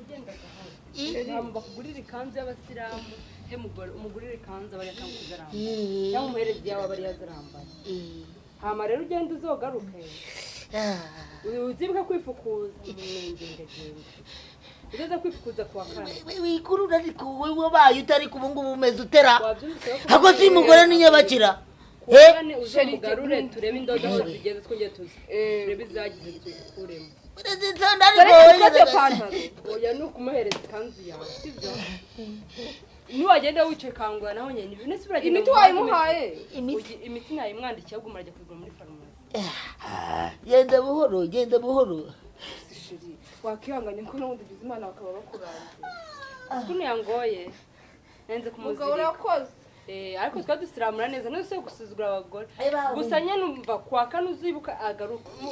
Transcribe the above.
genda gahoro ntabwo bakugurira ikanzu y'abasilamu he umugurire ikanzu abari yakamukuzaramba cyangwa umuherezi yawe abari yazarambaye hama rero ugenda uzogaruke uzibuka kwifukuza ngende ugeze kwifukuza kwa kane wikurura ariko wewe baye utari kubungubu umeze utera ako si umugore n'inyabakira kane uzomugarure turebe indodo aho zigeze twongeye tuzi turebe izagize tuzikuremo oya nuko umuhereza ikanzu yawe sibyo niwagenda wicaye kangura naho nyene ibintu si buragenda imiti wayimuhaye imiti nayimwandikiye ahubwo murajya kugura muri farumasi genda buhoro wakihanganye ko n'ubundi ugize imana bakaba bakurangiye ukuntu yangoye nenze kumuzirika ubwo urakoze ariko twa dusiramura neza no se gusuzugura abagore gusa nyene umva kwa kane uzibuka agaruka